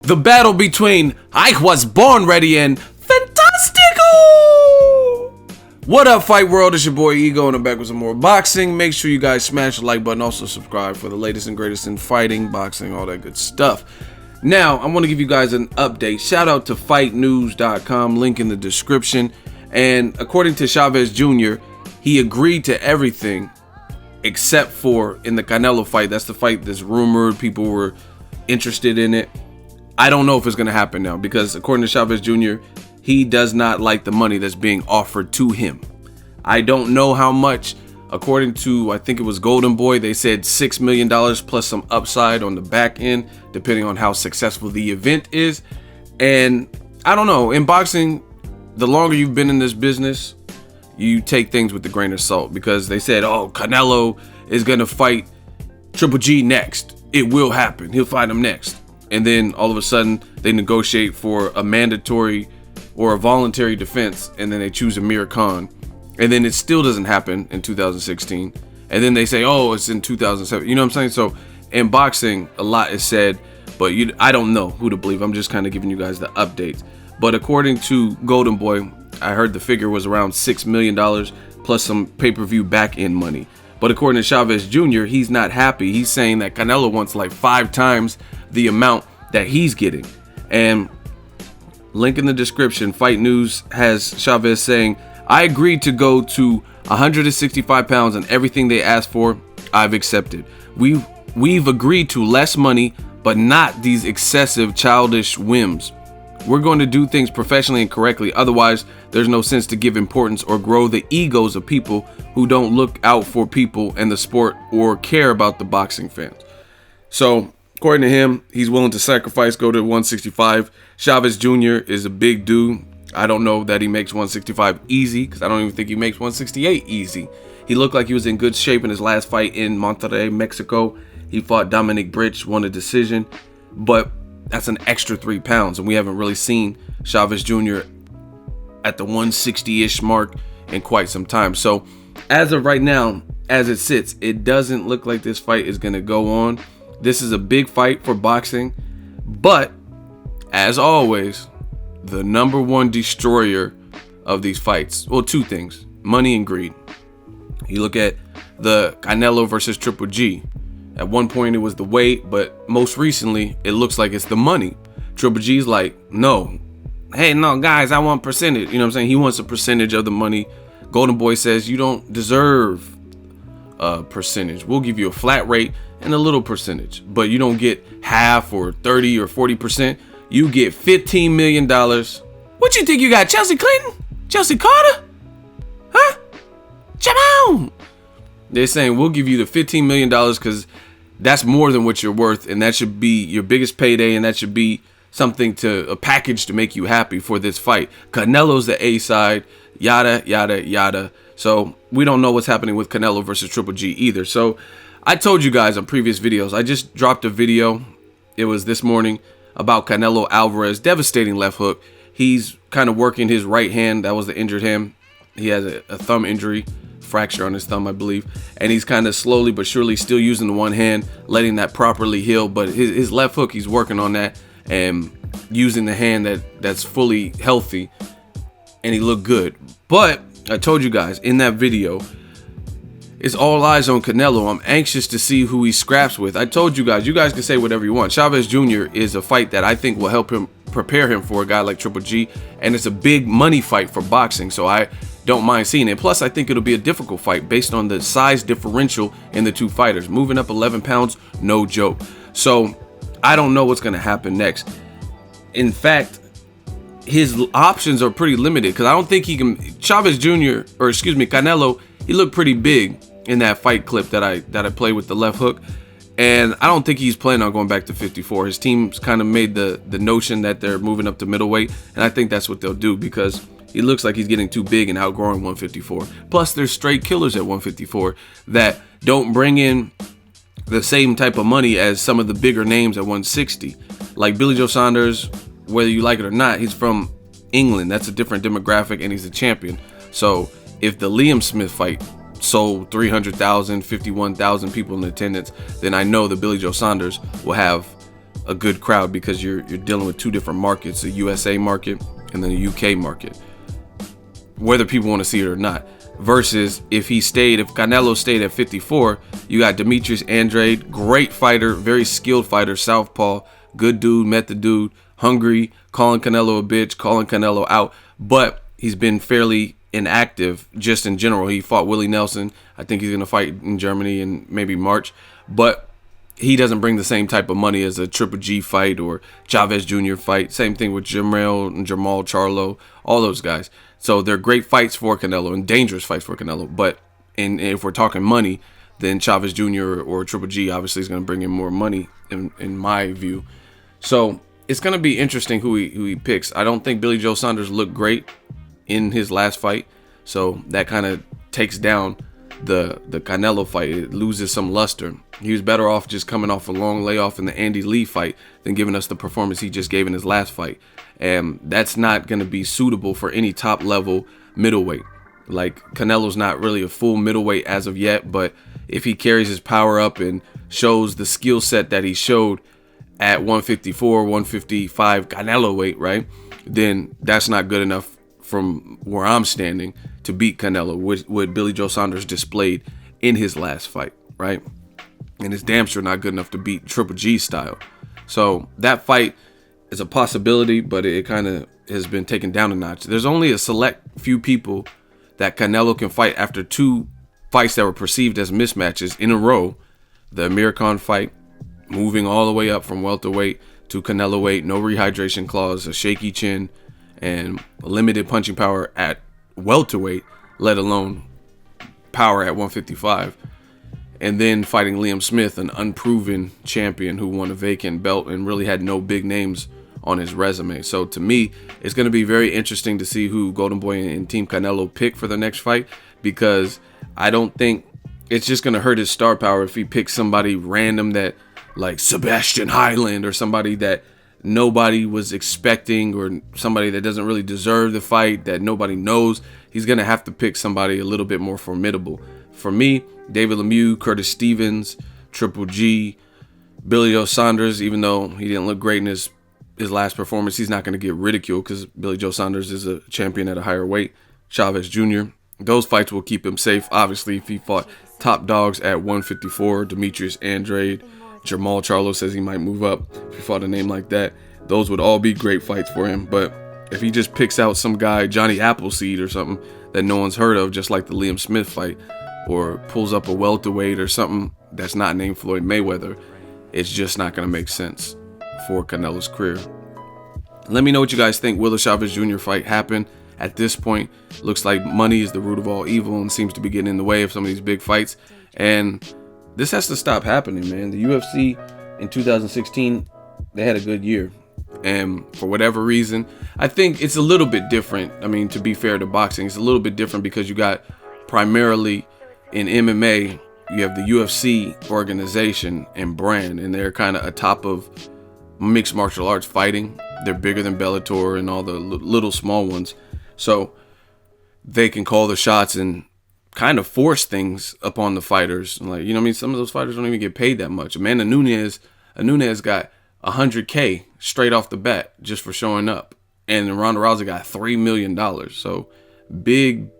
The battle between I Was Born Ready and Fantastico! What up, Fight World? It's your boy Ego, and I'm back with some more boxing. Make sure you guys smash the like button. Also subscribe for the latest and greatest in fighting, boxing, all that good stuff. Now, I want to give you guys an update. Shout out to fightnews.com, link in the description. And according to Chavez Jr., he agreed to everything except for in the Canelo fight. That's the fight that's rumored. People were interested in it. I don't know if it's going to happen now because according to Chavez Jr., he does not like the money that's being offered to him. I don't know how much. According to, I think it was Golden Boy, they said $6 million plus some upside on the back end, depending on how successful the event is. And I don't know. In boxing, the longer you've been in this business, you take things with a grain of salt because they said, oh, Canelo is going to fight Triple G next. It will happen. He'll fight him next. And then all of a sudden they negotiate for a mandatory or a voluntary defense, and then they choose Amir Khan, and then it still doesn't happen in 2016, and then they say, oh, it's in 2007. You know what I'm saying? So in boxing, a lot is said, but I don't know who to believe. I'm just kind of giving you guys the updates. But according to Golden Boy, I heard the figure was around $6 million plus some pay-per-view back-end money. But according to Chavez Jr., he's not happy. He's saying that Canelo wants like 5 times the amount that he's getting. And link in the description, Fight News has Chavez saying, I agreed to go to 165 pounds and everything they asked for, I've accepted. We've agreed to less money, but not these excessive childish whims. We're going to do things professionally and correctly. Otherwise, there's no sense to give importance or grow the egos of people who don't look out for people and the sport or care about the boxing fans. So, according to him, he's willing to sacrifice, go to 165. Chavez Jr. is a big dude. I don't know that he makes 165 easy because I don't even think he makes 168 easy. He looked like he was in good shape in his last fight in Monterrey, Mexico. He fought Dominic Britch, won a decision, but that's an extra 3 pounds, and we haven't really seen Chavez Jr. at the 160-ish mark in quite some time. So as of right now, as it sits, it doesn't look like this fight is going to go on. This is a big fight for boxing, but as always, the number one destroyer of these fights, well, 2 things, money and greed. You look at the Canelo versus Triple G. At one point it was the weight, but most recently it looks like it's the money. Triple G's like, no, hey, no, guys, I want percentage. You know what I'm saying? He wants a percentage of the money. Golden Boy says you don't deserve a percentage. We'll give you a flat rate and a little percentage, but you don't get half or 30 or 40%. You get $15 million. What you think you got, Chelsea Clinton? Chelsea Carter? Huh? Come on. They're saying we'll give you the $15 million because that's more than what you're worth, and that should be your biggest payday, and that should be something to a package to make you happy for this fight. Canelo's the A side, yada, yada, yada. So we don't know what's happening with Canelo versus Triple G either. So I told you guys on previous videos, I just dropped a video. It was this morning about Canelo Alvarez, devastating left hook. He's kind of working his right hand. That was the injured hand. He has a thumb injury, fracture on his thumb, I believe, and he's kind of slowly but surely still using the one hand, letting that properly heal. But his left hook, he's working on that and using the hand that's fully healthy, and he looked good. But I told you guys in that video, it's all eyes on Canelo. I'm anxious to see who he scraps with. I told you guys can say whatever you want. Chavez Jr. is a fight that I think will help him prepare him for a guy like Triple G, and it's a big money fight for boxing, so I don't mind seeing it. Plus, I think it'll be a difficult fight based on the size differential in the 2 fighters. Moving up 11 pounds, no joke. So I don't know what's going to happen next. In fact, his options are pretty limited because I don't think he can. Chavez Jr., or excuse me, Canelo, he looked pretty big in that fight clip that I played with the left hook, and I don't think he's planning on going back to 54. His team's kind of made the notion that they're moving up to middleweight, and I think that's what they'll do because he looks like he's getting too big and outgrowing 154. Plus, there's straight killers at 154 that don't bring in the same type of money as some of the bigger names at 160. Like Billy Joe Saunders, whether you like it or not, he's from England. That's a different demographic, and he's a champion. So if the Liam Smith fight sold 300,000, 51,000 people in attendance, then I know that Billy Joe Saunders will have a good crowd because you're dealing with two different markets, the USA market and then the UK market, whether people want to see it or not. Versus if Canelo stayed at 54, you got Demetrius Andrade, great fighter, very skilled fighter, southpaw, good dude, met the dude, hungry, calling Canelo a bitch, calling Canelo out, but he's been fairly inactive just in general. He fought Willie Nelson. I think he's going to fight in Germany in maybe March, but he doesn't bring the same type of money as a Triple G fight or Chavez Jr. fight. Same thing with Jamal Charlo, all those guys. So they're great fights for Canelo and dangerous fights for Canelo. But if we're talking money, then Chavez Jr. or Triple G obviously is going to bring in more money in my view. So it's going to be interesting who he picks. I don't think Billy Joe Saunders looked great in his last fight. So that kind of takes down the Canelo fight. It loses some luster. He was better off just coming off a long layoff in the Andy Lee fight than giving us the performance he just gave in his last fight. And that's not going to be suitable for any top level middleweight. Like, Canelo's not really a full middleweight as of yet, but if he carries his power up and shows the skill set that he showed at 154, 155 Canelo weight, right, then that's not good enough from where I'm standing to beat Canelo, what Billy Joe Saunders displayed in his last fight, right? And it's damn sure not good enough to beat Triple G style. So that fight is a possibility, but it kind of has been taken down a notch. There's only a select few people that Canelo can fight after two fights that were perceived as mismatches in a row. The Amir Khan fight, moving all the way up from welterweight to Canelo weight, no rehydration clause, a shaky chin, and limited punching power at welterweight, let alone power at 155. And then fighting Liam Smith, an unproven champion who won a vacant belt and really had no big names on his resume. So to me, it's going to be very interesting to see who Golden Boy and Team Canelo pick for the next fight, because I don't think it's just going to hurt his star power if he picks somebody random that, like Sebastian Highland, or somebody that nobody was expecting, or somebody that doesn't really deserve the fight that nobody knows. He's going to have to pick somebody a little bit more formidable. For me, David Lemieux, Curtis Stevens, Triple G, Billy Joe Saunders, even though he didn't look great in his last performance, he's not going to get ridiculed because Billy Joe Saunders is a champion at a higher weight. Chavez Jr., those fights will keep him safe. Obviously, if he fought top dogs at 154, Demetrius Andrade, Jamal Charlo says he might move up. If he fought a name like that, those would all be great fights for him. But if he just picks out some guy, Johnny Appleseed or something that no one's heard of, just like the Liam Smith fight, or pulls up a welterweight or something that's not named Floyd Mayweather, it's just not going to make sense for Canelo's career. Let me know what you guys think. Will the Chavez Jr. fight happen? At this point, looks like money is the root of all evil and seems to be getting in the way of some of these big fights. And this has to stop happening, man. The UFC in 2016, they had a good year. And for whatever reason, I think it's a little bit different. I mean, to be fair to boxing, it's a little bit different because you got primarily in MMA, you have the UFC organization and brand, and they're kind of atop of mixed martial arts fighting. They're bigger than Bellator and all the little small ones. So they can call the shots and kind of force things upon the fighters. Like, you know what I mean? Some of those fighters don't even get paid that much. Amanda Nunes got $100K straight off the bat just for showing up. And Ronda Rousey got $3 million. So big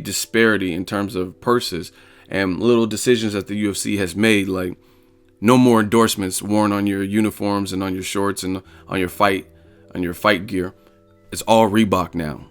disparity in terms of purses and little decisions that the UFC has made, like no more endorsements worn on your uniforms and on your shorts and on your fight gear. It's all Reebok now.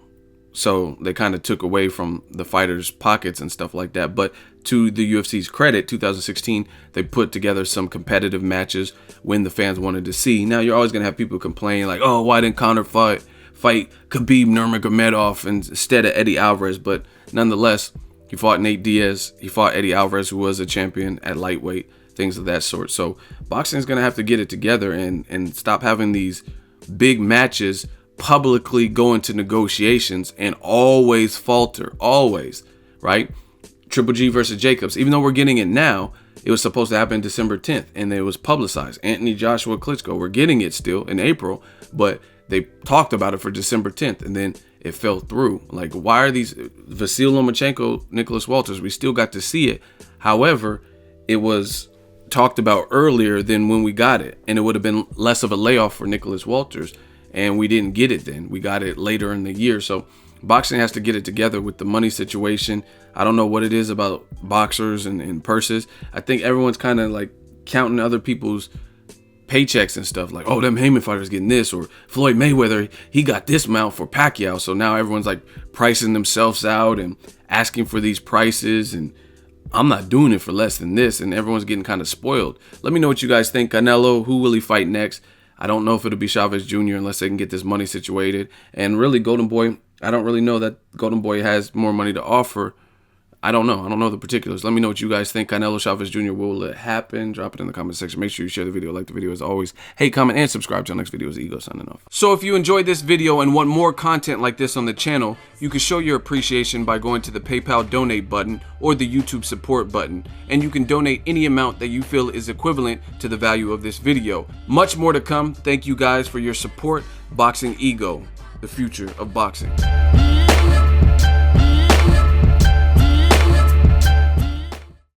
So they kind of took away from the fighters' pockets and stuff like that. But to the UFC's credit, 2016, they put together some competitive matches when the fans wanted to see. Now, you're always going to have people complain like, oh, why didn't Conor fight Khabib Nurmagomedov instead of Eddie Alvarez? But nonetheless, he fought Nate Diaz. He fought Eddie Alvarez, who was a champion at lightweight, things of that sort. So boxing is going to have to get it together and stop having these big matches publicly go into negotiations and always falter, always, right? Triple G versus Jacobs, even though we're getting it now, it was supposed to happen December 10th and it was publicized. Anthony Joshua Klitschko, we're getting it still in April, but they talked about it for December 10th and then it fell through. Like, why are these Vasyl Lomachenko, Nicholas Walters, we still got to see it. However, it was talked about earlier than when we got it, and it would have been less of a layoff for Nicholas Walters, and we didn't get it then. We got it later in the year. So boxing has to get it together with the money situation. I don't know what it is about boxers and purses. I think everyone's kind of like counting other people's paychecks and stuff, like, oh, them Heyman fighters getting this, or Floyd Mayweather, he got this amount for Pacquiao. So now everyone's like pricing themselves out and asking for these prices, and I'm not doing it for less than this, and everyone's getting kind of spoiled. Let me know what you guys think. Canelo, who will he fight next? I don't know if it'll be Chavez Jr. unless they can get this money situated. And really, Golden Boy, I don't really know that Golden Boy has more money to offer. I don't know the particulars. Let me know what you guys think. Canelo Chavez Jr., will it happen? Drop it in the comment section. Make sure you share the video, like the video as always. Hey, comment, and subscribe to our next video. Is Ego signing off. So if you enjoyed this video and want more content like this on the channel, you can show your appreciation by going to the PayPal donate button or the YouTube support button. And you can donate any amount that you feel is equivalent to the value of this video. Much more to come. Thank you guys for your support. Boxingego, the future of boxing.